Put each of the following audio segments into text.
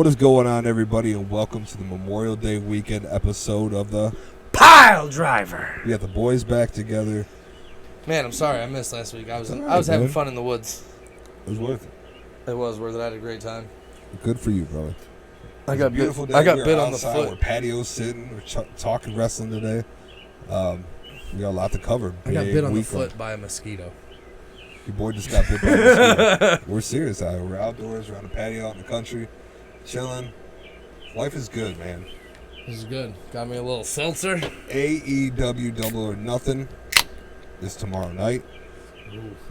What is going on, everybody, and welcome to the Memorial Day weekend episode of the Piledriver. We got the boys back together. Man, I'm sorry I missed last week. I was right, having man. fun in the woods. It was worth it. It was worth it. I had a great time. Good for you, brother. I It got was a beautiful bit. day. I got We were bit on the outside, foot. We're patio sitting. We're talking wrestling today. We got a lot to cover. I got Big bit on the weekend. foot by a mosquito. Your boy just got bit by a mosquito. We're serious. We're outdoors. We're on the patio out in the country, chilling. Life is good, man. This is good. Got me a little seltzer. AEW Double or Nothing is tomorrow night.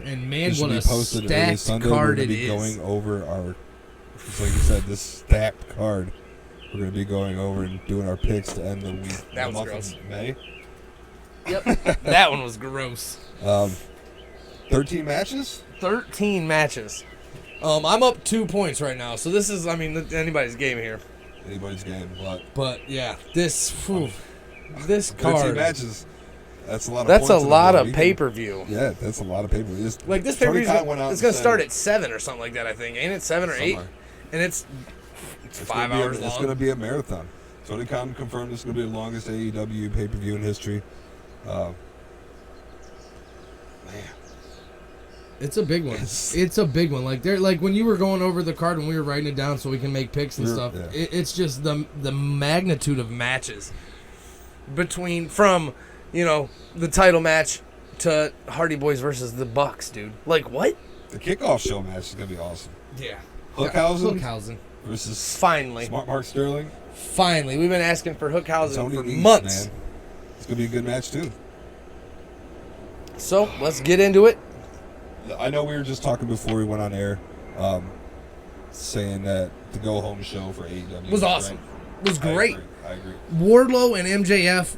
And man, It should what be a posted early stacked Sunday. card We're going it to be is. going over our, just like you said, this stacked card. We're going to be going over and doing our picks to end the week. That the was month gross. of May. Yep. That one was gross. 13 matches? 13 matches. I'm up 2 points right now. So this is, anybody's game here. Anybody's game, But yeah, this 13 card. matches. That's a lot of That's points a in lot one of weekend. pay-per-view. Yeah, that's a lot of pay-per-view. Like this Tony pay-per-view, Khan went out it's and going to said- start at 7 or something like that, I think. Ain't it 7 or 8? Somewhere. And it's It's 5 gonna be hours long. It's going to be a marathon. Tony Khan confirmed it's going to be the longest AEW pay-per-view in history. Man. It's a big one. It's a big one. Like when you were going over the card and we were writing it down so we can make picks and stuff. Yeah. It's just the magnitude of matches from the title match to Hardy Boys versus the Bucks, dude. Like what? The kickoff show match is going to be awesome. Yeah. Hookhausen versus Finally. Smart Mark Sterling. Finally. We've been asking for Hookhausen Tony for Nese, months. Man. It's going to be a good match, too. So let's get into it. I know we were just talking before we went on air, saying that the go-home show for AEW Was awesome. It was great. I agree. Wardlow and MJF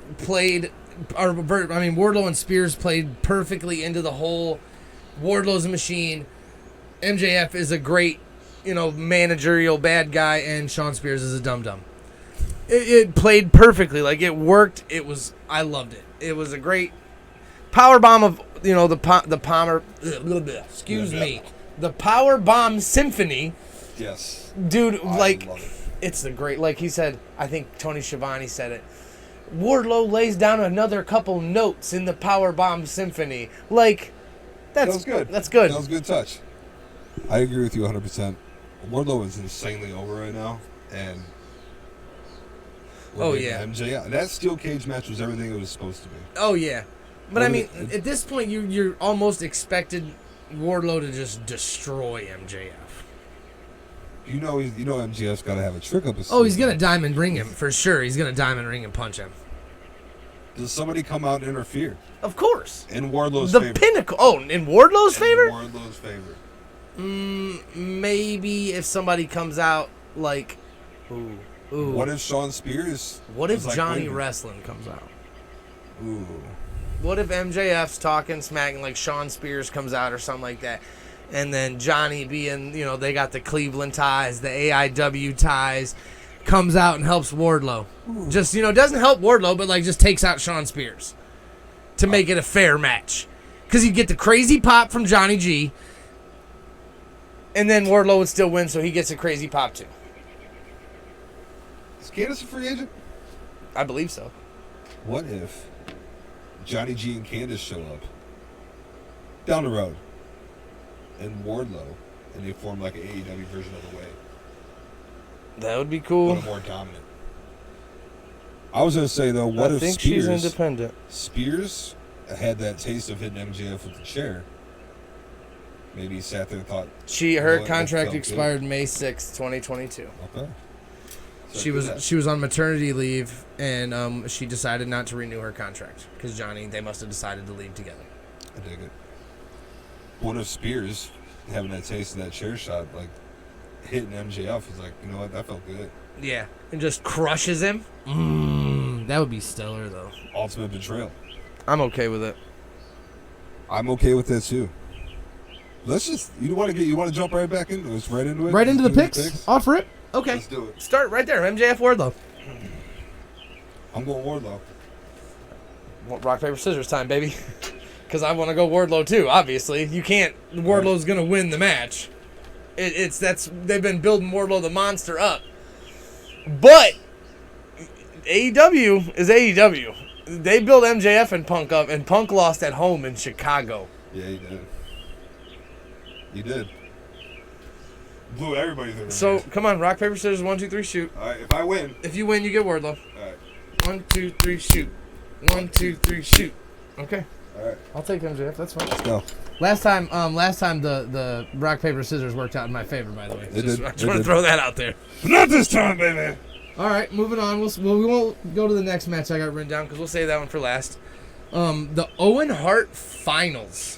Wardlow and Spears played perfectly into the whole. Wardlow's a machine. MJF is a great, managerial bad guy, and Sean Spears is a dum-dum. It played perfectly. Like, it worked. I loved it. It was a great power bomb of, the Palmer. Excuse me. The Power Bomb Symphony. Yes. Dude, I like, love it. it's the great, like he said, I think Tony Schiavone said it. Wardlow lays down another couple notes in the Power Bomb Symphony. Like, That was good. That's good. That was a good touch. I agree with you 100%. Wardlow is insanely over right now, and Oh, yeah. MJF. That steel cage match was everything it was supposed to be. Oh, yeah. But, Well, at this point, you're almost expected Wardlow to just destroy MJF. You know MJF's got to have a trick up his Oh, he's sleeve. going to diamond ring him, for sure. He's going to diamond ring and punch him. Does somebody come out and interfere? Of course. In Wardlow's The favor. pinnacle. Oh, in Wardlow's favor? In Wardlow's favor. Maybe if somebody comes out like, ooh. What if Sean Spears? What if is like Johnny waving? Wrestling comes out? Ooh. What if MJF's talking smack and like Sean Spears comes out or something like that? And then Johnny being, they got the Cleveland ties, the AEW ties, comes out and helps Wardlow. Ooh. Just, doesn't help Wardlow, but like just takes out Sean Spears to make it a fair match. Because you get the crazy pop from Johnny G, and then Wardlow would still win, so he gets a crazy pop too. Is Candace a free agent? I believe so. What if Johnny G and Candace show up down the road and Wardlow, and they form like an AEW version of the Way, That would be cool. but more dominant? I was going to say, though, what I if think she's Spears independent. had that taste of hitting MJF with the chair? Maybe he sat there and thought, Her that contract felt expired May 6th, 2022. okay. So She I was did that. she was on maternity leave, and she decided not to renew her contract because they must have decided to leave together. I dig it. What if Spears, having that taste of that chair shot, like hitting MJF, was like, you know what, that felt good. Yeah, and just crushes him. That would be stellar, though. Ultimate betrayal. I'm okay with it. I'm okay with that too. Let's just, you want to jump right back into it? Right into it? Right into the Let's do picks. Off rip. Okay. Let's do it. Start right there. MJF Wardlow. I'm going Wardlow. Rock, paper, scissors time, baby. Because I want to go Wardlow too, obviously. You can't. Wardlow's going to win the match. They've been building Wardlow the monster up But AEW is AEW. They built MJF and Punk up, and Punk lost at home in Chicago. Yeah, he did. He did. Blew everybody through. So, come on, rock, paper, scissors, 1, 2, 3, shoot. All right, if I win. If you win, you get Wardlow. All right. 1, 2, 3, shoot. 1, 2, 3, shoot. Okay. All right. I'll take MJF. That's fine. Let's go. Last time the rock, paper, scissors worked out in my favor, by the way. It did. I just want to throw that out there. Not this time, baby. All right, moving on. We won't go to the next match I got written down because we'll save that one for last. The Owen Hart Finals.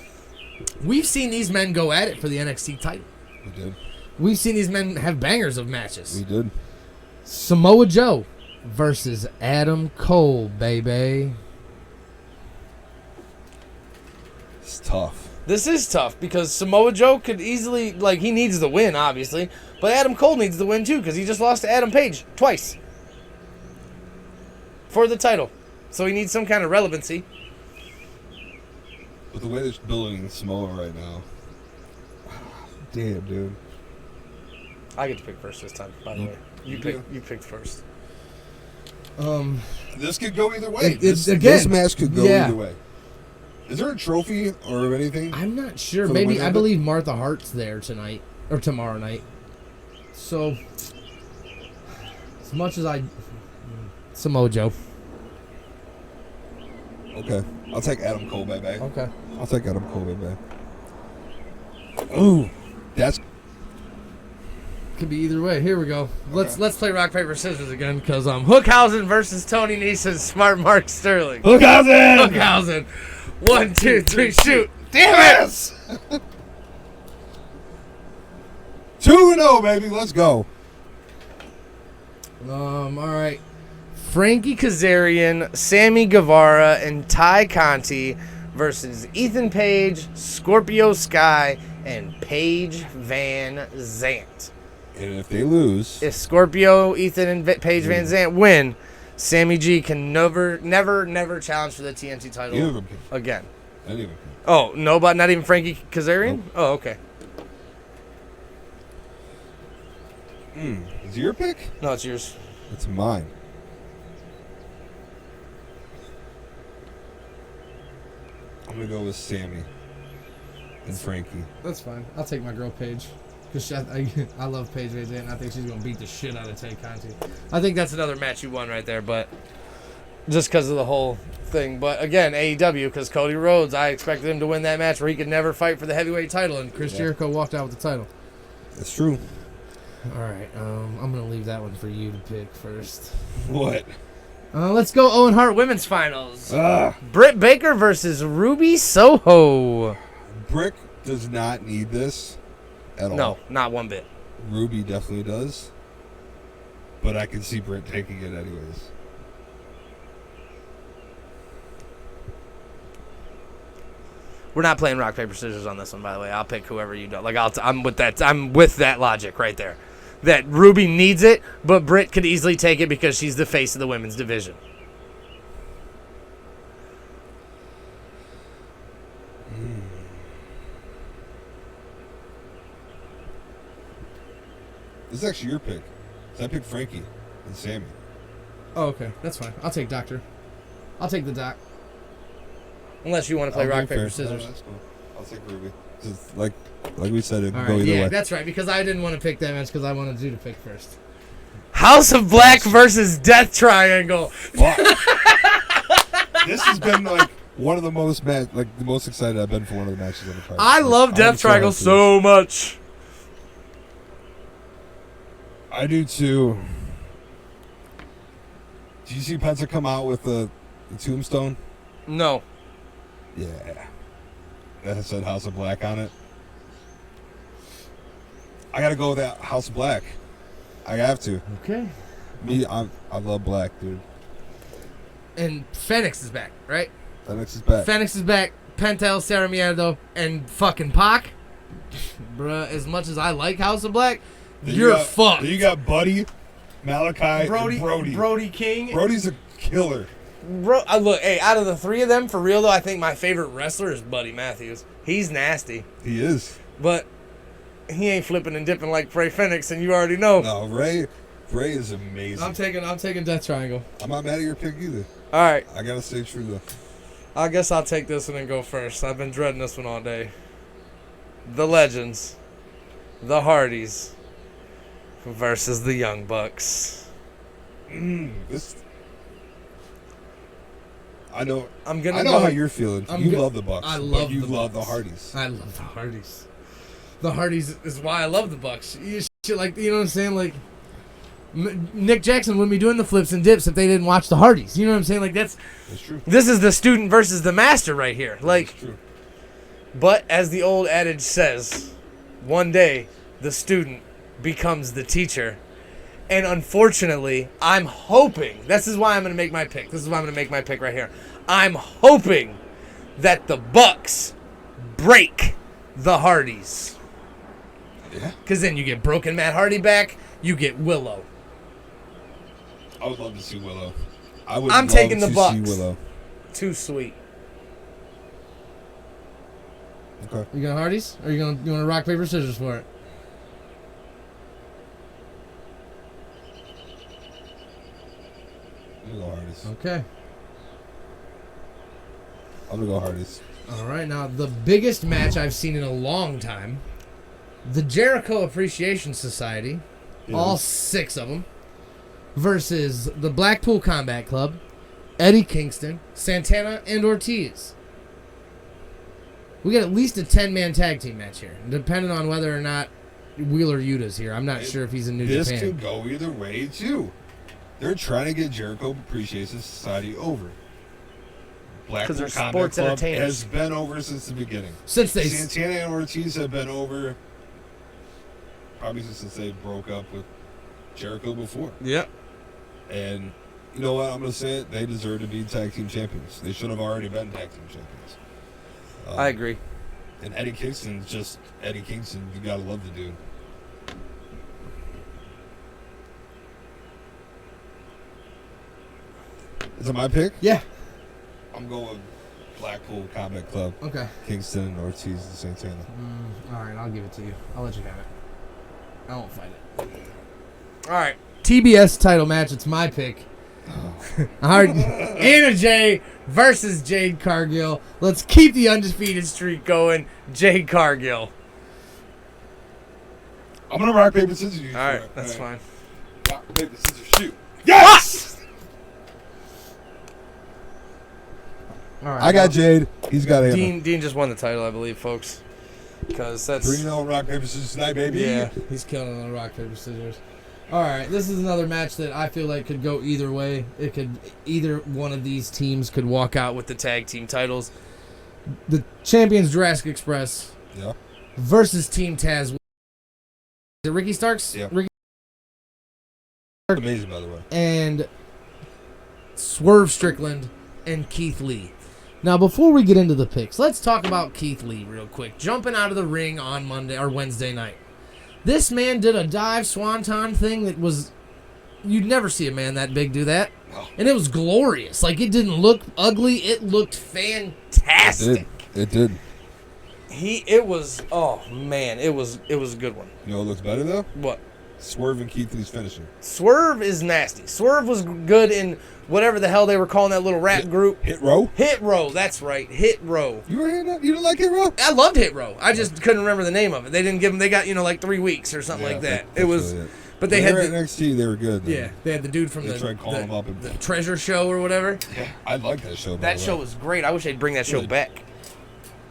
We've seen these men go at it for the NXT title. We did. We've seen these men have bangers of matches. We did. Samoa Joe versus Adam Cole, baby. It's tough. This is tough because Samoa Joe could easily, he needs the win, obviously. But Adam Cole needs the win, too, because he just lost to Adam Page twice. For the title. So he needs some kind of relevancy. With the way they're building Samoa right now. Damn, dude. I get to pick first this time, by the way. You picked first. This could go either way. This match could go either way. Is there a trophy or anything? I'm not sure. Maybe I believe Martha Hart's there tonight or tomorrow night. So, as much as Samoa Joe. Okay, I'll take Adam Cole, baby. Okay, I'll take Adam Cole, baby. Ooh, that's could be either way. Here we go. Okay. Let's play rock paper scissors again because Hookhausen versus Tony Nese, Smart Mark Sterling. Hookhausen. 1, 2, 3, shoot. Damn it! 2-0, baby. Let's go. All right. Frankie Kazarian, Sammy Guevara, and Ty Conti versus Ethan Page, Scorpio Sky, and Paige Van Zant. And if they lose, if Scorpio, Ethan, and Paige Van Zant win, Sammy G can never challenge for the TNT title again. Oh, no, but not even Frankie Kazarian? Nope. Oh, okay. Is it your pick? No, it's yours. It's mine. I'm going to go with Sammy and Frankie. That's fine. I'll take my girl Paige. Because I love Paige Van Zant, and I think she's going to beat the shit out of Tay Conti. I think that's another match you won right there, but just because of the whole thing. But again, AEW, because Cody Rhodes, I expected him to win that match where he could never fight for the heavyweight title, and Chris Jericho walked out with the title. That's true. All right, I'm going to leave that one for you to pick first. What? Let's go Owen Hart Women's Finals. Britt Baker versus Ruby Soho. Britt does not need this at all. No, not one bit. Ruby definitely does. But I can see Britt taking it anyways. We're not playing rock, paper, scissors on this one, by the way. I'll pick whoever you do. I'm with that logic right there. That Ruby needs it, but Britt could easily take it because she's the face of the women's division. This is actually your pick. So I picked Frankie and Sammy. Oh, okay. That's fine. I'll take Doctor. I'll take the Doc. Unless you want to play rock, paper, scissors. No, that's cool. I'll take Ruby. Just like we said, it can right, go either way. That's right, because I didn't want to pick that match because I wanted you to pick first. House of Black versus Death Triangle. This has been like one of the most the most excited I've been for one of the matches on the card. I love Death Triangle so much. I do too. Did you see Penta come out with the tombstone? No. Yeah. That said House of Black on it. I gotta go with that House of Black. I have to. Okay. I love black, dude. And Fenix is back, right? Fenix is back. Penta El Zero Miedo, and fucking Pac. Bruh, as much as I like House of Black, you're fucked. You got Buddy, Malachi, and Brody. Brody King. Brody's a killer. Look, hey, out of the three of them, for real though, I think my favorite wrestler is Buddy Matthews. He's nasty. He is. But he ain't flipping and dipping like Ray Fenix, and you already know. No, Ray Bray is amazing. I'm taking Death Triangle. I'm not mad at your pick either. All right. I gotta stay true though. I guess I'll take this one and go first. I've been dreading this one all day. The Legends, the Hardys, versus the Young Bucks. This. I know. I know how you're feeling. You love the Bucks. I love. But you the love Bucks. the Hardys. I love the Hardys. The Hardys is why I love the Bucks. You know what I'm saying? Like Nick Jackson wouldn't be doing the flips and dips if they didn't watch the Hardys. You know what I'm saying? Like that's true. This is the student versus the master right here. Like, that's true. But as the old adage says, one day the student becomes the teacher. And unfortunately, I'm hoping, this is why I'm going to make my pick. This is why I'm going to make my pick right here. I'm hoping that the Bucks break the Hardys. Yeah. Because then you get broken Matt Hardy back, you get Willow. I would love to see Willow. I'm taking the Bucks. See Willow. Too sweet. Okay. You going Hardys? Or you want to rock, paper, scissors for it? I'm gonna go Hardys. Okay. I'm gonna go Hardys. All right, now the biggest match I've seen in a long time, the Jericho Appreciation Society, all 6 of them, versus the Blackpool Combat Club, Eddie Kingston, Santana, and Ortiz. We got at least a 10-man tag team match here, depending on whether or not Wheeler Yuta's here. I'm not sure if he's in New Japan. This could go either way, too. They're trying to get Jericho Appreciation Society over. Blackpool they're Combat sports Club entertainers. has been over since the beginning. Santana and Ortiz have been over probably since they broke up with Jericho before. Yep. And you know what? I'm going to say it. They deserve to be tag team champions. They should have already been tag team champions. I agree. And Eddie Kingston's just Eddie Kingston. You got to love the dude. Is it my pick? Yeah. I'm going with Blackpool Combat Club. Okay. Kingston, Ortiz, and Santana. All right, I'll give it to you. I'll let you have it. I won't fight it. All right. TBS title match. It's my pick. Anna Jay versus Jade Cargill. Let's keep the undefeated streak going. Jade Cargill. I'm going to rock, paper, scissors. All right, that's fine. Rock, paper, scissors, shoot. Yes! All right, I got Jade. He's got Anna. Dean just won the title, I believe, folks. Because that's 3-0 rock, paper, scissors tonight, baby. Yeah, he's killing on the rock, paper, scissors. All right, this is another match that I feel like could go either way. It could either one of these teams could walk out with the tag team titles. The champions Jurassic Express versus Team Taz. Is it Ricky Starks? Yeah. Ricky Amazing, by the way. and Swerve Strickland and Keith Lee. Now, before we get into the picks, let's talk about Keith Lee real quick. Jumping out of the ring on Monday or Wednesday night. This man did a dive swanton thing that was... You'd never see a man that big do that. No. And it was glorious. Like, it didn't look ugly. It looked fantastic. It did. It was... Oh, man. It was a good one. You know what looks better, though? What? Swerve and Keith Lee's finishing. Swerve is nasty. Swerve was good in whatever the hell they were calling that little rap group. Hit Row? Hit Row, that's right. Hit Row. You were hearing that? You didn't like Hit Row? I loved Hit Row. I just couldn't remember the name of it. They didn't give them. They got like 3 weeks or something like that. It was, really it. But they when had they were at NXT. They were good. Though. Yeah, they had the dude from they tried calling him up and the Treasure Show or whatever. Yeah, I like that show. That show was great. I wish they'd bring that show back.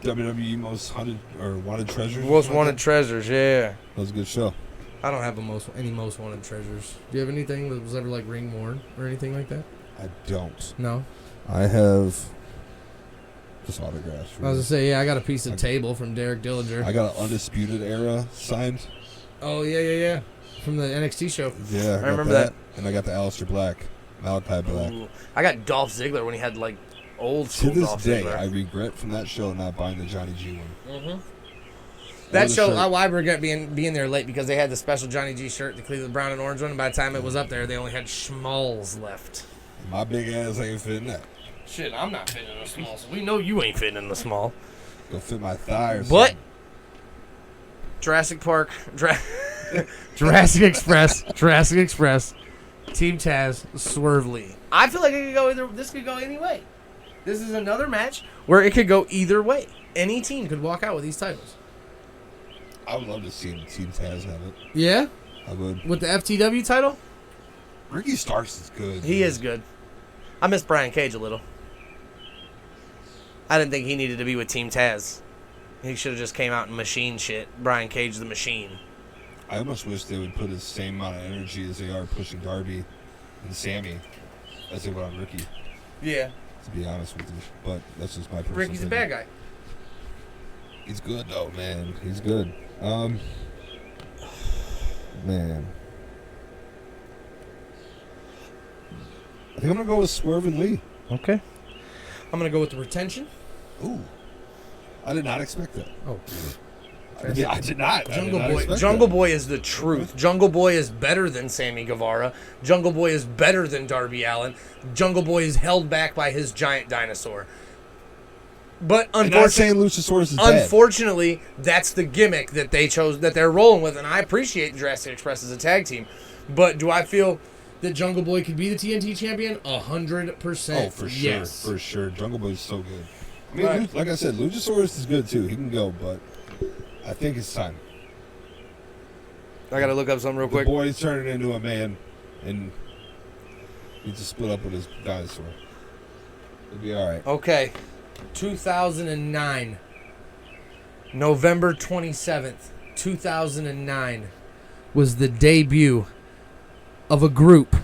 WWE Most Hunted or Wanted Treasures. Most Wanted Treasures, yeah. That was a good show. I don't have any Most Wanted Treasures. Do you have anything that was ever like ring worn or anything like that? I don't. No. I have just autographs. I was gonna say, yeah, I got a piece of table from Derek Dillinger. I got an Undisputed Era signed. Oh yeah. From the NXT show. Yeah, I remember that. And I got the Aleister Black, Malachi Black. Ooh. I got Dolph Ziggler when he had like old To school this Dolph day, Ziggler. I regret from that show not buying the Johnny G one. Mm-hmm. That show, I regret being there late because they had the special Johnny G shirt, the Cleveland brown and orange one, and by the time it was up there, they only had schmalls left. My big ass ain't fitting that. Shit, I'm not fitting in a small, so we know you ain't fitting in the small. Go fit my thigh or But something. Jurassic Park, Jurassic Express. Team Taz, Swerve Lee. I feel like it could go either. This could go any way. This is another match where it could go either way. Any team could walk out with these titles. I would love to see Team Taz have it. Yeah? I would. With the FTW title? Ricky Starks is good. He is good. I miss Brian Cage a little. I didn't think he needed to be with Team Taz. He should have just came out and machine shit. Brian Cage the Machine. I almost wish they would put the same amount of energy as they are pushing Darby and Sammy as they would on Ricky. Yeah. To be honest with you. But that's just my personal Ricky's opinion. a bad guy. He's good, though, man. He's good. Man. I think I'm going to go with Swerve and Lee. Okay. I'm going to go with the retention. Ooh. I did not expect that. Oh. Yeah, I did not. Jungle Boy is the truth. Jungle Boy is better than Sammy Guevara. Jungle Boy is better than Darby Allin. Jungle Boy is held back by his giant dinosaur. But unfortunately, that's the gimmick that they chose, that they're rolling with, and I appreciate Jurassic Express as a tag team. But do I feel that Jungle Boy could be the TNT champion? 100%. Oh, for sure. Yes. For sure. Jungle Boy is so good. I mean, Right. like I said, Luchasaurus is good, too. He can go, but I think it's time. I got to look up something real The quick. boy's turning into a man, and needs to split up with his dinosaur. It'll be all right. Okay. 2009. November 27th, 2009 was the debut of a group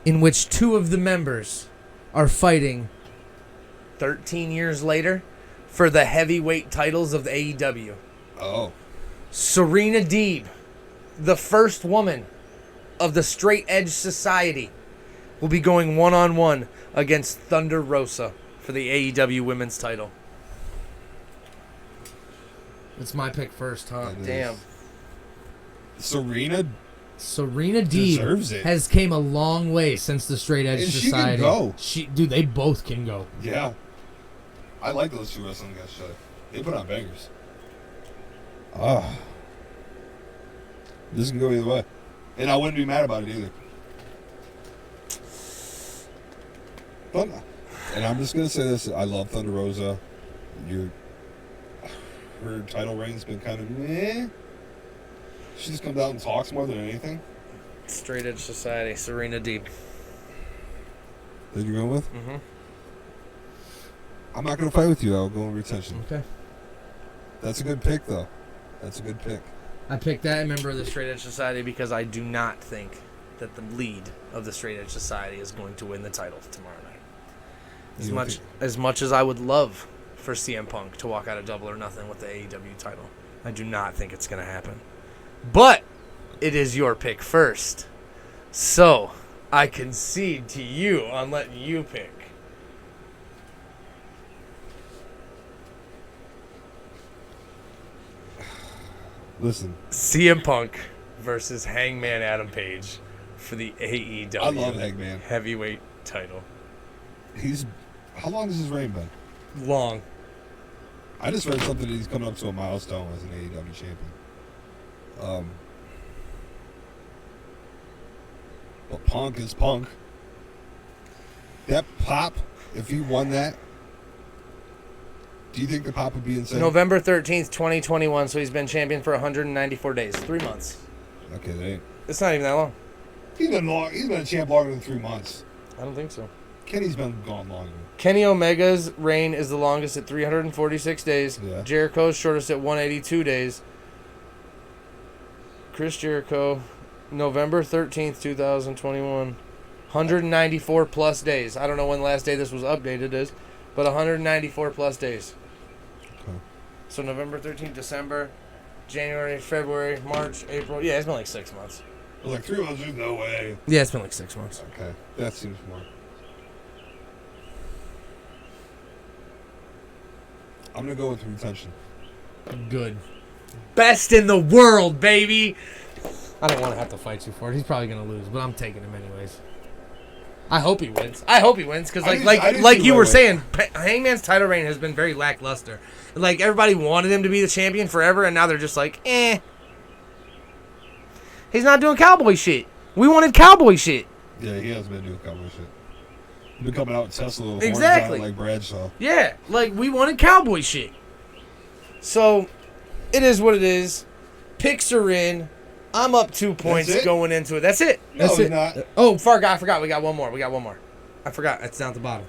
in which two of the members are fighting 13 years later for the heavyweight titles of the AEW. Oh. Serena Deeb, the first woman of the Straight Edge Society, will be going one-on-one against Thunder Rosa for the AEW Women's title. It's my pick first, huh? Damn. Serena Deeb deserves it. has came a long way since the Straight Edge And Society. she can go. Dude, they both can go. Yeah. I like those two wrestling guys. They put on bangers. This can go either way. And I wouldn't be mad about it either. Thunder. And I'm just going to say this. I love Thunder Rosa. Her title reign's been kind of meh. She just comes out and talks more than anything. Straight Edge Society, Serena Deeb. That you're going with? Mm-hmm. I'm not going to fight with you. I'll go with retention. Okay. That's a good pick, though. That's a good pick. I picked that member of the Straight Edge Society because I do not think that the lead of the Straight Edge Society is going to win the title tomorrow night. As much as I would love for CM Punk to walk out of Double or Nothing with the AEW title, I do not think it's going to happen. But it is your pick first. So I concede to you on letting you pick. Listen. CM Punk versus Hangman Adam Page for the AEW I love Hangman. heavyweight title. How long has his reign been? Long. I just read something that he's coming up to a milestone as an AEW champion. But Punk is Punk. That pop, if he won that, do you think the pop would be insane? November 13th, 2021, so he's been champion for 194 days. 3 months. Okay, that ain't. It's not even that long. He's been a champ longer than 3 months. I don't think so. Kenny's been gone longer. Kenny Omega's reign is the longest at 346 days. Yeah. Jericho's shortest at 182 days. Chris Jericho, November 13th, 2021. 194 plus days. I don't know when the last day this was updated is, but 194 plus days. Okay. So November 13th, December, January, February, March, April. Yeah, it's been like 6 months. I was like, 3 months, there's no way. Yeah, it's been like 6 months. Okay, that seems more. I'm going to go with retention. Good. Best in the world, baby! I don't want to have to fight you for it. He's probably going to lose, but I'm taking him anyways. I hope he wins. Because like you were saying, Hangman's title reign has been very lackluster. Like, everybody wanted him to be the champion forever, and now they're just like, eh. He's not doing cowboy shit. We wanted cowboy shit. Yeah, he hasn't been doing cowboy shit. He's been coming out with Tesla horns Exactly. out like Bradshaw. Yeah, like we wanted cowboy shit. So, it is what it is. Picks are in. I'm up 2 points going into it. That's it. That's No, it. not. Oh, I forgot. We got one more. I forgot. It's down at the bottom.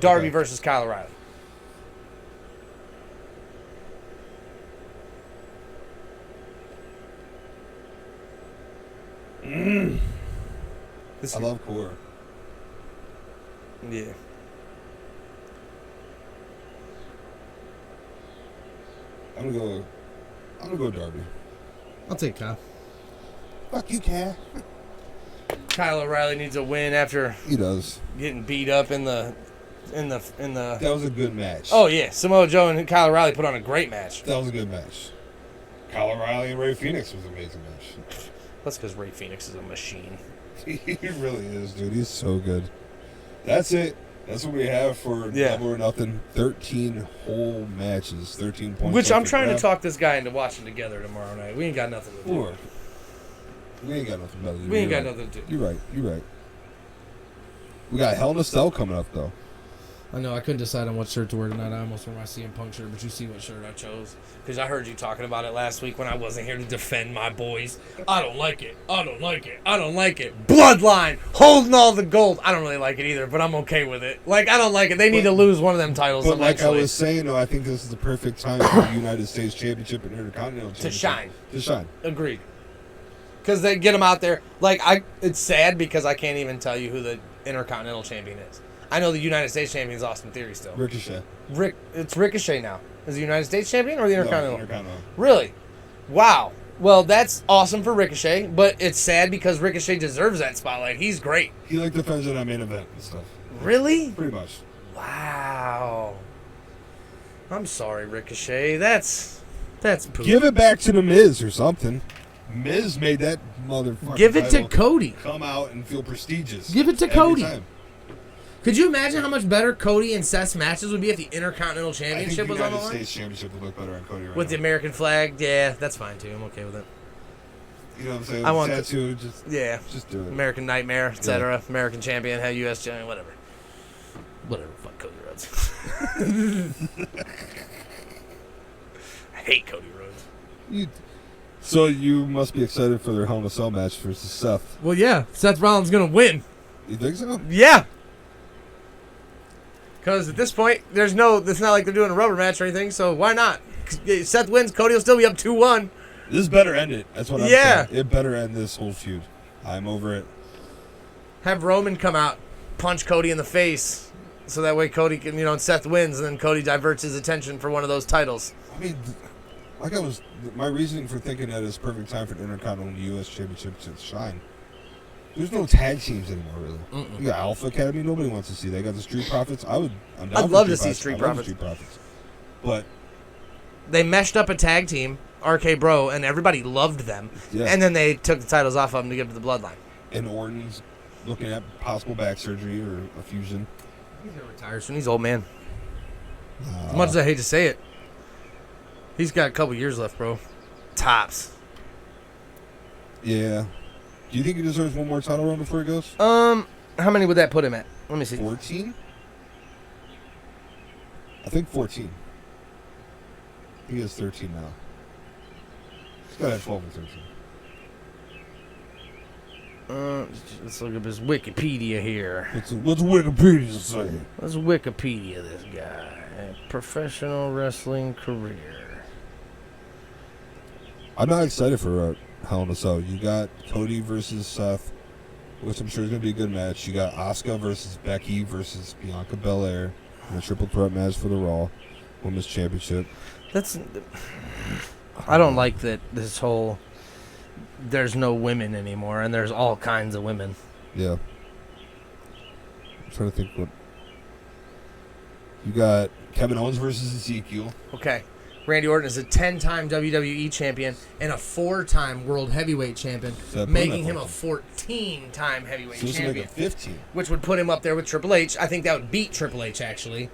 Darby versus Kyle O'Reilly. I love Core. Yeah. I'm gonna go Darby. I'll take Kyle. Fuck you, Cat. Kyle O'Reilly needs a win after He does. getting beat up in the. That was a good match. Oh yeah, Samoa Joe and Kyle O'Reilly put on a great match. That was a good match. Kyle O'Reilly and Ray Phoenix was an amazing match. That's because Ray Phoenix is a machine. He really is, dude. He's so good. That's it. That's what we have for Double or Nothing. 13 whole matches. 13 points. Which I'm trying to talk this guy into watching together tomorrow night. We ain't got nothing to do. We ain't got nothing better to do. We ain't got nothing to do. You're right. We got Hell in a Cell coming up, though. I know, I couldn't decide on what shirt to wear tonight. I almost wore my CM Punk shirt, but you see what shirt I chose. Because I heard you talking about it last week when I wasn't here to defend my boys. I don't like it. Bloodline, holding all the gold. I don't really like it either, but I'm okay with it. Like, I don't like it. They need to lose one of them titles But eventually. like I was saying, though, I think this is the perfect time for the United States Championship and Intercontinental Championship. To shine. Agreed. Because they get them out there. Like, it's sad because I can't even tell you who the Intercontinental Champion is. I know the United States Champion is Austin Theory still. Ricochet. It's Ricochet now. Is the United States Champion or the Intercontinental? No, Intercontinental. Really? Wow. Well, that's awesome for Ricochet, but it's sad because Ricochet deserves that spotlight. He's great. He like defends it on main event and stuff. Really? Pretty much. Wow. I'm sorry, Ricochet. That's poop. Give it back to the Miz or something. Miz made that motherfucker. Give it to Cody. Come out and feel prestigious. Give it to every Cody. time. Could you imagine how much better Cody and Seth's matches would be if the Intercontinental Championship was on the the line? United States Championship would look better on Cody right With the now. American flag? Yeah, that's fine too. I'm okay with it. You know what I'm saying? I want tattoo, just do it. American Nightmare, etc. American Champion, U.S. Champion, whatever. Whatever, fuck Cody Rhodes. I hate Cody Rhodes. So you must be excited for their Hell in a Cell match versus Seth. Well, yeah, Seth Rollins going to win. You think so? Yeah. Because at this point, it's not like they're doing a rubber match or anything, so why not? Seth wins, Cody will still be up 2-1. This better end it. That's what I'm saying. It better end this whole feud. I'm over it. Have Roman come out, punch Cody in the face, so that way Cody can, and Seth wins, and then Cody diverts his attention for one of those titles. I mean, my reasoning for thinking that it's perfect time for the Intercontinental U.S. Championship to shine. There's no tag teams anymore, really. Mm-mm. You got Alpha Academy. Nobody wants to see. They got the Street Profits. I'd love to see Street Profits. But they meshed up a tag team, RK Bro, and everybody loved them. Yeah. And then they took the titles off of them to give to the Bloodline. And Orton's looking at possible back surgery or a fusion. He's gonna retire soon. He's old man. As much as I hate to say it, he's got a couple years left, bro. Tops. Yeah. Do you think he deserves one more title run before he goes? How many would that put him at? Let me see. 14? I think 14. He has 13 now. He's got to have 12 and 13. Let's look up his Wikipedia here. What's Wikipedia say? Let's Wikipedia this guy. Professional wrestling career. I'm not excited for Hell in a Cell. You got Cody versus Seth, which I'm sure is going to be a good match. You got Asuka versus Becky versus Bianca Belair in a triple threat match for the Raw Women's Championship. I don't like that this whole there's no women anymore and there's all kinds of women. Yeah. I'm trying to think what. You got Kevin Owens versus Ezekiel. Okay. Randy Orton is a 10-time WWE champion and a 4-time World Heavyweight champion, making him a 14-time heavyweight champion. Like a 15. Which would put him up there with Triple H. I think that would beat Triple H, actually.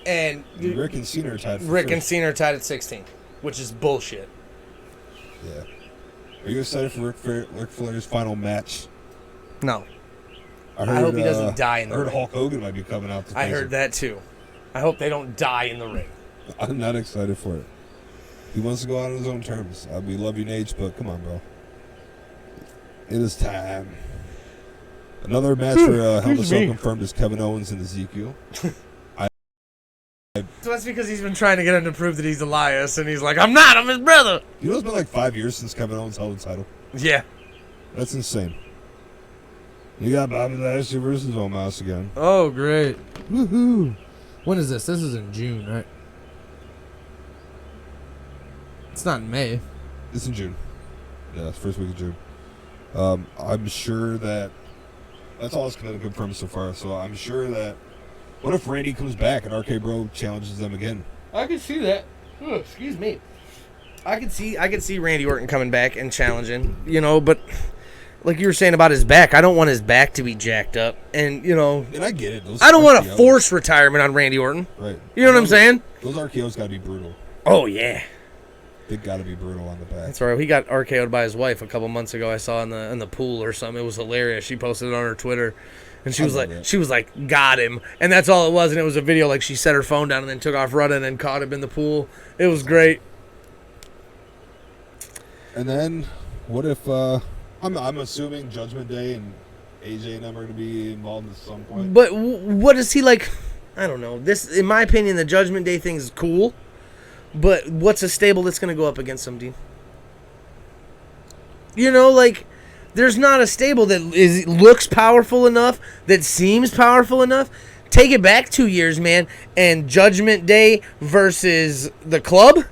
And Rick and Cena are tied for Rick and Cena are tied at 16, which is bullshit. Yeah. Are you excited for Ric Flair's final match? No. I hope he doesn't die in the I heard ring. Hulk Hogan might be coming out to face I heard him. that too. I hope they don't die in the ring. I'm not excited for it. He wants to go out on his own terms. We love you, Nate, but come on, bro. It is time. Another match for Hell in a Cell confirmed is Kevin Owens and Ezekiel. So that's because he's been trying to get him to prove that he's Elias, and he's like, I'm not, I'm his brother. You know it's been like 5 years since Kevin Owens held the title? Yeah. That's insane. You got Bobby Lashley versus Omos again. Oh, great. Woohoo. When is this? This is in June, right? It's not in May. It's in June. Yeah, it's first week of June. I'm sure that that's all that's been confirmed so far. So I'm sure that what if Randy comes back and RK Bro challenges them again? I could see that. Excuse me. I could see Randy Orton coming back and challenging, but like you were saying about his back, I don't want his back to be jacked up, and And I get it. I don't want to force retirement on Randy Orton. Right. You know what I'm saying? Those RKO's got to be brutal. Oh yeah. They got to be brutal on the back. That's right. He got RKO'd by his wife a couple months ago. I saw in the pool or something. It was hilarious. She posted it on her Twitter, and she was like, got him, and that's all it was. And it was a video like she set her phone down and then took off running and caught him in the pool. It was great. And then what if I'm assuming Judgment Day and AJ and them are going to be involved at some point. But what is he like? I don't know. This, in my opinion, the Judgment Day thing is cool. But what's a stable that's going to go up against him, Dean? There's not a stable that looks powerful enough, that seems powerful enough. Take it back 2 years, man, and Judgment Day versus the Club.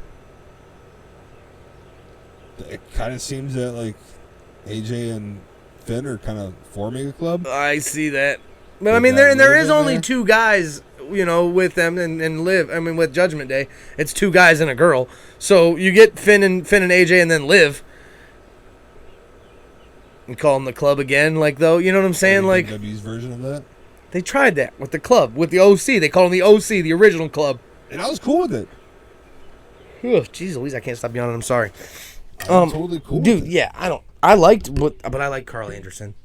It kind of seems that like AJ and Finn are kind of forming a club. I see that. But I mean, there is only two guys, with them and Liv. I mean, with Judgment Day, it's two guys and a girl. So you get Finn and AJ and then Liv. And call them the Club again, you know what I'm saying? WWE's version of that. They tried that with the Club, with the OC. They call them the OC, the original Club. And I was cool with it. Oh, jeez Louise, I can't stop yawning. I'm sorry. I'm totally cool dude, with it. yeah, I liked, but I like Carl Anderson.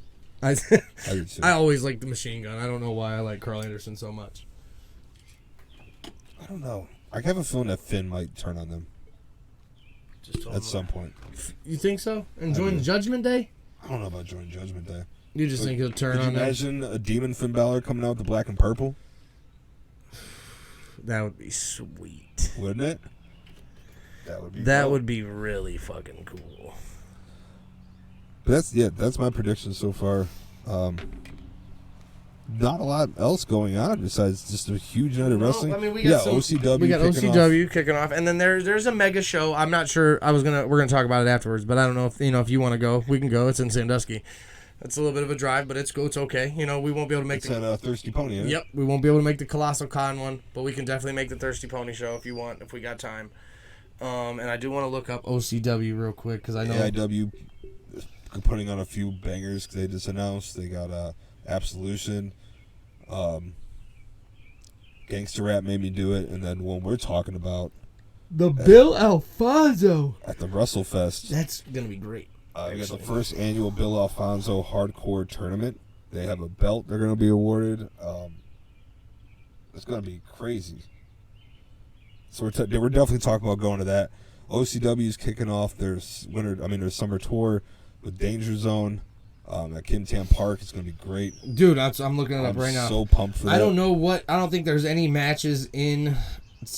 I do too. I always liked the Machine Gun. I don't know why I like Carl Anderson so much. I don't know. I have a feeling that Finn might turn on them at some point. You think so? And join Judgment Day? I don't know about joining Judgment Day. You just think he'll turn on them? Could you imagine a Demon Finn Balor coming out with the black and purple? That would be sweet. Wouldn't it? That would be really fucking cool. But that's my prediction so far. Not a lot else going on besides just a huge night of wrestling. I mean, we got OCW. We got OCW kicking off, and then there's a mega show. I'm not sure. We're gonna talk about it afterwards, but I don't know if you want to go. We can go. It's in Sandusky. It's a little bit of a drive, but it's okay. We won't be able to make it's at Thirsty Pony. Isn't it? Yep, we won't be able to make the Colossal Con one, but we can definitely make the Thirsty Pony show if you want, if we got time. And I do want to look up OCW real quick because I know AEW putting on a few bangers. They just announced they got Absolution. Gangster Rap made me do it, and then when we're talking about the Bill Alfonso at the WrestleFest, that's gonna be great. We got the first annual Bill Alfonso Hardcore Tournament. They have a belt they're gonna be awarded. It's gonna be crazy. So we're definitely talking about going to that. OCW is kicking off their summer tour with Danger Zone. At Kim Tam Park, it's going to be great. Dude, I'm looking it up right now. I'm so pumped for that. I don't think there's any matches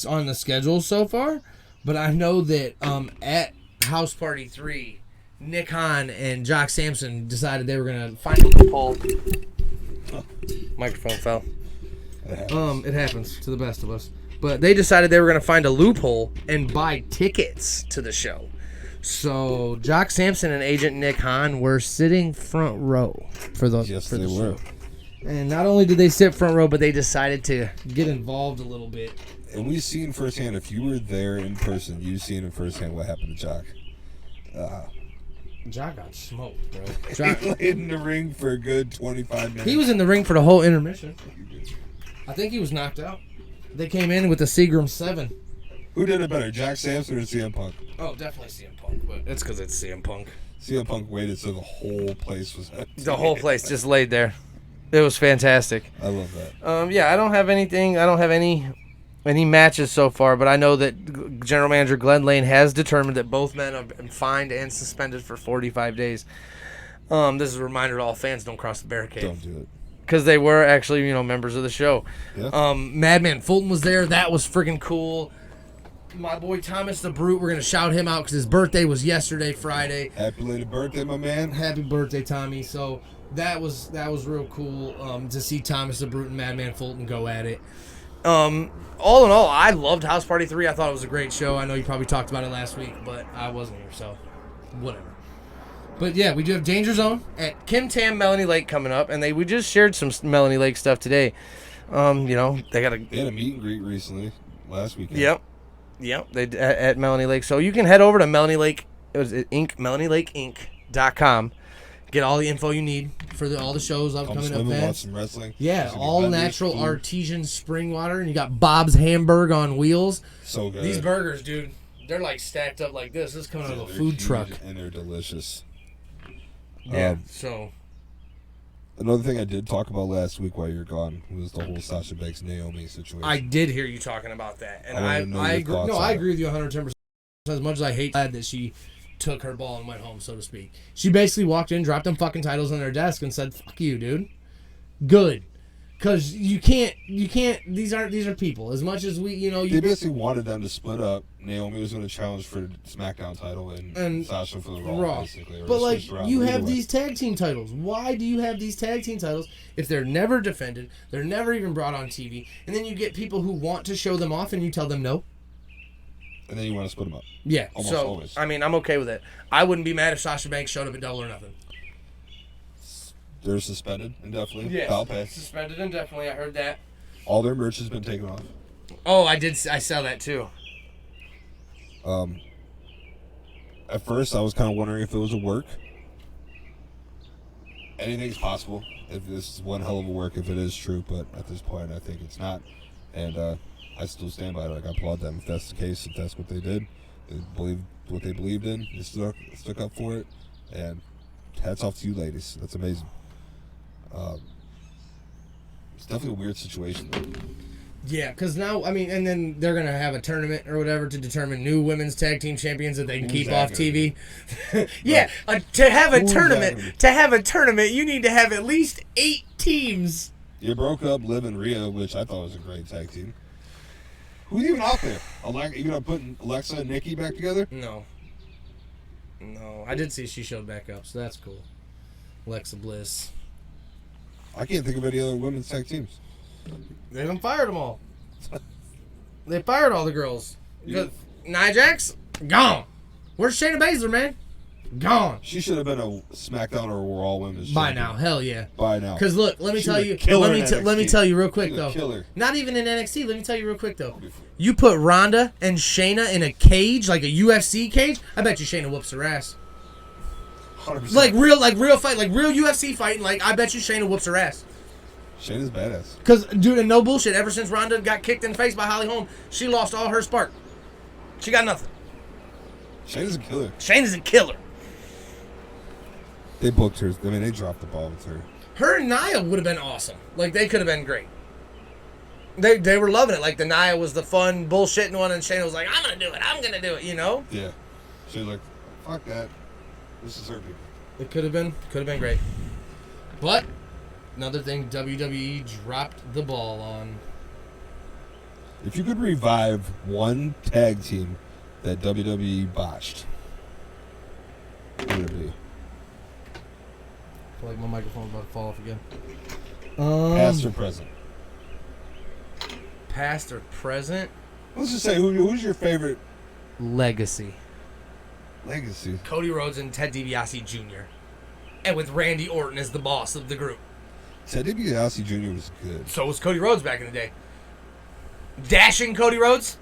on the schedule so far, but I know that at House Party 3, Nick Hahn and Jock Sampson decided they were going to find a loophole. Microphone fell. It happens to the best of us. But they decided they were going to find a loophole and buy tickets to the show. So Jock Sampson and Agent Nick Hahn were sitting front row for the yes, for they the were. show. And not only did they sit front row, but they decided to get involved a little bit. And we've seen firsthand, if you were there in person, you've seen in firsthand what happened to Jock. Jock got smoked, bro. He laid in the ring for a good 25 minutes. He was in the ring for the whole intermission. I think he was knocked out. They came in with the Seagram 7. Who did it better, Jock Sampson or CM Punk? Oh, definitely CM Punk. but it's because it's CM Punk. CM Punk waited so the whole place was empty. The whole place just laid there. It was fantastic. I love that. Yeah, I don't have anything. I don't have any matches so far, but I know that General Manager Glenn Lane has determined that both men have been fined and suspended for 45 days. This is a reminder to all fans: don't cross the barricade. Don't do it. Because they were actually, members of the show. Yeah. Madman Fulton was there. That was freaking cool. My boy Thomas the Brute, we're going to shout him out because his birthday was yesterday, Friday. Happy belated birthday, my man. Happy birthday, Tommy. So that was real cool to see Thomas the Brute and Madman Fulton go at it. All in all, I loved House Party 3. I thought it was a great show. I know you probably talked about it last week, but I wasn't here, so whatever. But yeah, we do have Danger Zone at Kim Tam Melanie Lake coming up, and we just shared some Melanie Lake stuff today. They had a meet and greet recently, last weekend. Yep. They at Melanie Lake. So you can head over to Melanie Lake. It was MelanieLakeInc.com. Get all the info you need for all the shows upcoming events. Watch some wrestling. Yeah, all natural artesian spring water, and you got Bob's Hamburg on wheels. So good. These burgers, dude, they're like stacked up like this. This is coming out of a food truck, and they're delicious. Yeah. Another thing I did talk about last week while you're gone was the whole Sasha Banks Naomi situation. I did hear you talking about that, and I agree. No, I agree with you 110%. As much as I hate that she took her ball and went home, so to speak, she basically walked in, dropped them fucking titles on their desk, and said, "Fuck you, dude." Good, because you can't. These are people. As much as we, they basically wanted them to split up. Naomi was going to challenge for the SmackDown title and Sasha for the Raw. Basically. But like, you have these tag team titles. Why do you have these tag team titles if they're never defended? They're never even brought on TV, and then you get people who want to show them off, and you tell them no. And then you want to split them up. Yeah. Almost always. I mean, I'm okay with it. I wouldn't be mad if Sasha Banks showed up at Double or Nothing. They're suspended indefinitely. Yeah. Foul pay. Suspended indefinitely. I heard that. All their merch has been taken off. Oh, I did. I saw that too. At first, I was kind of wondering if it was a work. Anything's possible. If this is one hell of a work, if it is true, but at this point, I think it's not. And I still stand by it. Like, I applaud them if that's the case. If that's what they did, they believed what they believed in. They stuck up for it. And hats off to you, ladies. That's amazing. It's definitely a weird situation, though. Yeah, because now, and then they're going to have a tournament or whatever to determine new women's tag team champions that they can keep off TV. Yeah, to have a tournament, you need to have at least 8 teams. You broke up Liv and Rhea, which I thought was a great tag team. Who's even out there? You going to put Alexa and Nikki back together? No. I did see she showed back up, so that's cool. Alexa Bliss. I can't think of any other women's tag teams. They done fired them all. They fired all the girls. Yeah. Nia Jax, gone. Where's Shayna Baszler, man? Gone. She should have been a SmackDown or Raw Women's by champion. now. Hell yeah. By now. Because look, let me tell you. Let me tell you real quick though. Killer. Not even in NXT. Let me tell you real quick though. You put Ronda and Shayna in a cage, like a UFC cage. I bet you Shayna whoops her ass. 100%. Like real fight, like real UFC fighting. Like I bet you Shayna whoops her ass. Shayna's badass. Because, dude, and no bullshit, ever since Ronda got kicked in the face by Holly Holm, she lost all her spark. She got nothing. Shayna's a killer. Shayna's a killer. They booked her. They dropped the ball with her. Her and Nia would have been awesome. Like, they could have been great. They were loving it. Like, the Nia was the fun, bullshitting one, and Shayna was like, I'm going to do it, you know? Yeah. She was like, fuck that. This is her people. It could have been great. But... another thing WWE dropped the ball on. If you could revive one tag team that WWE botched, what would it be? I feel like my microphone's about to fall off again. Past or present? Past or present? Let's just say, who's your favorite? Legacy. Cody Rhodes and Ted DiBiase Jr. And with Randy Orton as the boss of the group. Ted DiBiase Jr. was good. So was Cody Rhodes back in the day. Dashing Cody Rhodes?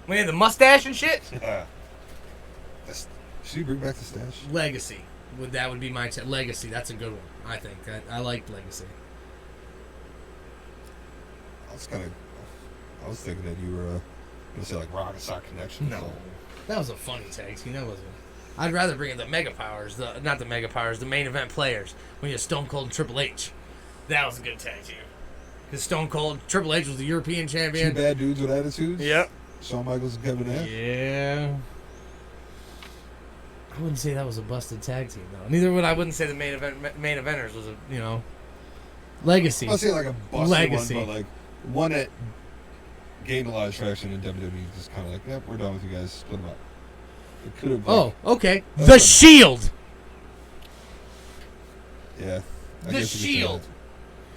When he had the mustache and shit? Yeah. Should you bring back the stash? Legacy. That would be my Legacy. That's a good one, I think. I liked Legacy. I was thinking that you were going to say like Rock and Sock Connection. No. That was a funny tag team. That wasn't. I'd rather bring in the Mega Powers, not the Mega Powers, the main event players. When you have Stone Cold and Triple H, that was a good tag team. Because Stone Cold, Triple H was the European champion. Two bad dudes with attitudes. Yep. Shawn Michaels and Kevin Nash. Yeah. I wouldn't say that was a busted tag team though. Neither would I. Wouldn't say the main eventers was a legacy. I'll say like a busted legacy. one, but like one that gained a lot of traction in WWE. Just kind of like, yep, we're done with you guys. Split them up. It could have. Oh, okay. The Shield. Yeah. The Shield.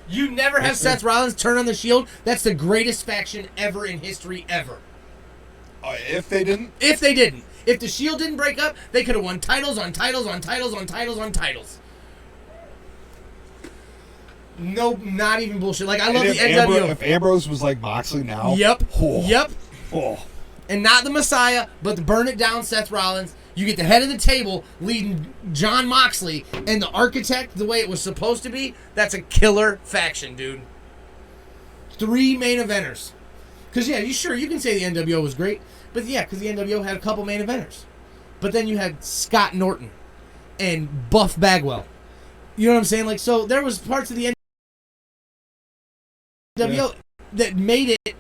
You never have Seth Rollins turn on the Shield. That's the greatest faction ever in history ever. If they didn't. If they didn't. If the Shield didn't break up, they could have won titles on titles on titles on titles on titles. No, not even bullshit. Like, I love the NWO. If Ambrose was like Moxley now. Yep. Oh. Yep. Oh. And not the Messiah, but the burn it down Seth Rollins. You get the head of the table leading John Moxley and the architect the way it was supposed to be. That's a killer faction, dude. 3 main eventers. Because, yeah, you can say the NWO was great. But, yeah, because the NWO had a couple main eventers. But then you had Scott Norton and Buff Bagwell. You know what I'm saying? Like, so there was parts of the NWO that made it.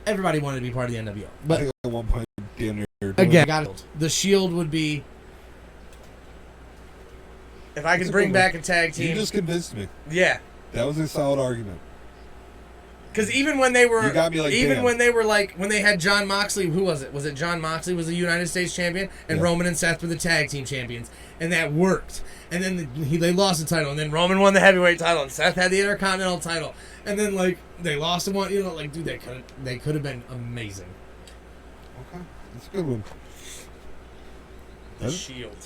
Everybody wanted to be part of the NWO. But I think at one point, again, the Shield would be. If I could bring back a tag team. You just convinced me. Yeah. That was a solid argument. Because even when they were, you got me like, even damn. when they were like, when they had John Moxley, who was it? Was it John Moxley was the United States champion, and Roman and Seth were the tag team champions, and that worked. And then they lost the title, and then Roman won the heavyweight title, and Seth had the Intercontinental title, and then like they lost one, like dude, they could have been amazing. Okay, that's a good one. The Shield.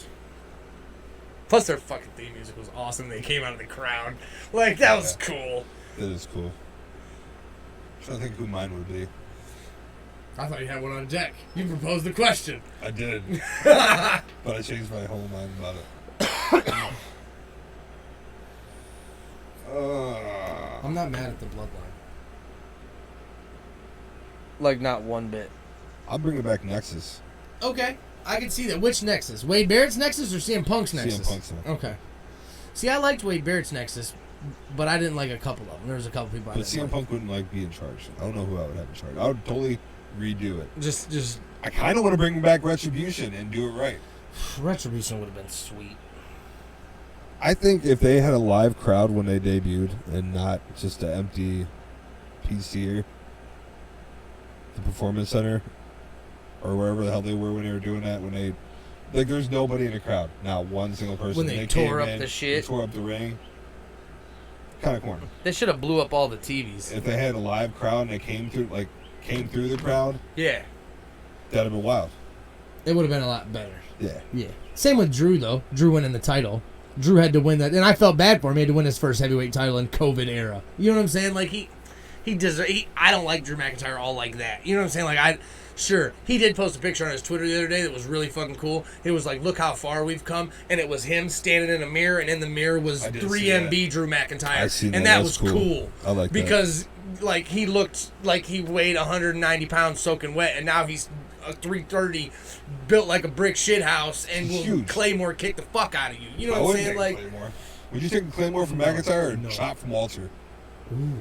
Plus their fucking theme music was awesome. They came out of the crowd, like that was cool. That is cool. I'm trying to think who mine would be. I thought you had one on deck. You proposed the question. I did. But I changed my whole mind about it. I'm not mad at the bloodline. Like, not one bit. I'm bringing back Nexus. Okay. I can see that. Which Nexus? Wade Barrett's Nexus or CM Punk's Nexus? CM Punk's Nexus. Okay. See, I liked Wade Barrett's Nexus, but I didn't like a couple of them. There was a couple people I But didn't CM Punk wouldn't be in charge. I don't know who I would have in charge. I would totally redo it. Just I kind of want to bring back Retribution and do it right. Retribution would have been sweet. I think if they had a live crowd when they debuted and not just an empty PC, the Performance Center, or wherever the hell they were when they were doing that, when they, like, there's nobody in the crowd, not one single person. When they tore up the shit, tore up the ring, kind of corny. They should have blew up all the TVs. If they had a live crowd and they came through the crowd, yeah, that'd have been wild. It would have been a lot better. Yeah. Same with Drew though. Drew winning the title. Drew had to win that, and I felt bad for him. He had to win his first heavyweight title in COVID era. You know what I'm saying? Like I don't like Drew McIntyre all like that. You know what I'm saying? Like sure, he did post a picture on his Twitter the other day that was really fucking cool. It was like, look how far we've come, and it was him standing in a mirror, and in the mirror was 3MB Drew McIntyre, and that was cool. I like that because like he looked like he weighed 190 pounds soaking wet, and now he's 330, built like a brick shit house, and will Claymore kick the fuck out of you. You know what I'm saying? Like, would you take the Claymore from McIntyre or chop from Walter? Ooh,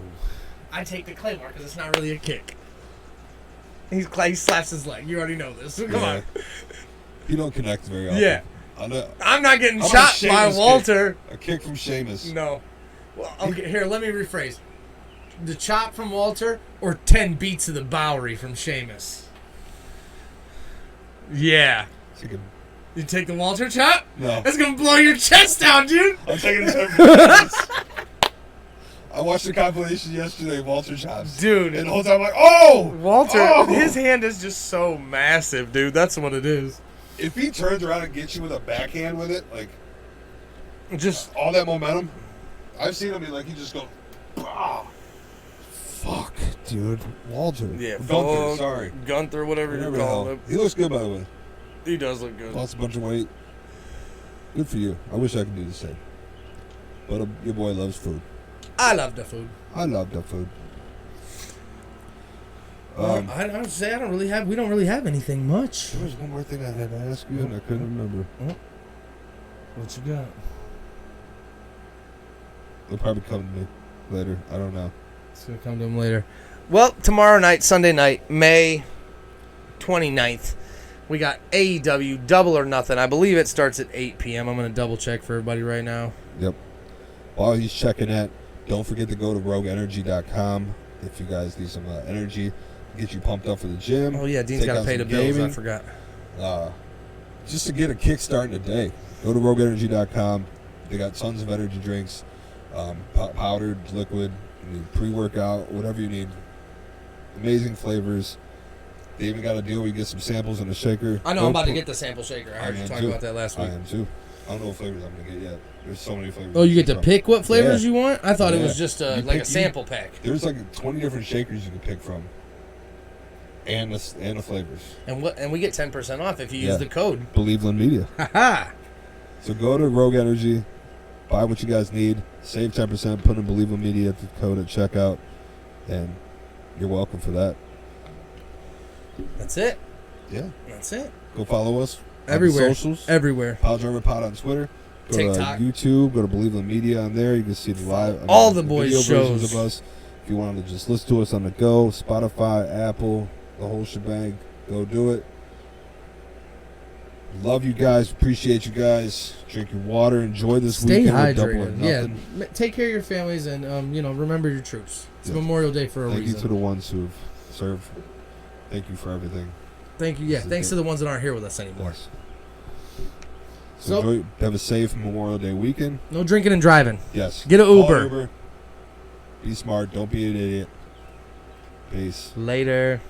I take the Claymore because it's not really a kick. He slaps his leg. You already know this. So come on. You don't connect very often. Yeah. I'm not getting How chopped by Walter. A kick from Sheamus. No. Well, okay, here, let me rephrase. The chop from Walter or 10 beats of the Bowery from Sheamus? Yeah. You take the Walter chop? No. That's going to blow your chest out, dude. I'm taking the I watched the compilation yesterday, Walter chops. Dude. And the whole time I'm like, oh! Walter, his hand is just so massive, dude. That's what it is. If he turns around and gets you with a backhand with it, like, just all that momentum, I've seen him be like, he just goes, bah. Fuck, dude. Walter. Yeah, Gunther, sorry. Gunther, whatever you call him. He looks good, by the way. He does look good. Lost a bunch of weight. Good for you. I wish I could do the same. But your boy loves food. I love the food. I love the food. I don't say we don't really have anything much. There was one more thing I had to ask you, and I couldn't remember. What you got? They'll probably come to me later. I don't know. It's going to come to him later. Well, tomorrow night, Sunday night, May 29th, we got AEW Double or Nothing. I believe it starts at 8 p.m. I'm going to double check for everybody right now. Yep. While he's checking that, don't forget to go to rogueenergy.com if you guys need some energy. Get you pumped up for the gym. Oh, yeah, Dean's got to pay the bills. I forgot. Just to get a kickstart in the day, go to rogueenergy.com. They got tons of energy drinks, powdered, liquid, pre-workout, whatever you need. Amazing flavors. They even got a deal where you get some samples in a shaker. I know, I'm about to get the sample shaker. I heard you talk about that last week. I am too. I don't know what flavors I'm going to get yet. There's so many flavors. Oh, you get to pick what flavors you want? I thought it was just a sample pack. There's like 20 different shakers you can pick from. And the flavors. And we get 10% off if you use the code. Believeland Media. Ha-ha! So go to Rogue Energy, buy what you guys need, save 10%, put in Believeland Media at the code at checkout, and you're welcome for that. That's it. Yeah. That's it. Go follow us. Everywhere. On socials. Everywhere. Piledriver Pod on Twitter. Go TikTok. to YouTube. Go to Believeland Media on there. You can see the live. All the boys' video shows. versions of us. If you want to just listen to us on the go, Spotify, Apple, the whole shebang, go do it. Love you guys. Appreciate you guys. Drink your water. Enjoy this Stay weekend. hydrated. Yeah. Take care of your families and remember your troops. It's Memorial Day for a reason. Thank you to the ones who've served. Thank you for everything. Thank you. Yeah. Thanks to the ones that aren't here with us anymore. Yes. So have a safe Memorial Day weekend. No drinking and driving. Yes. Get an Uber. Be smart. Don't be an idiot. Peace. Later.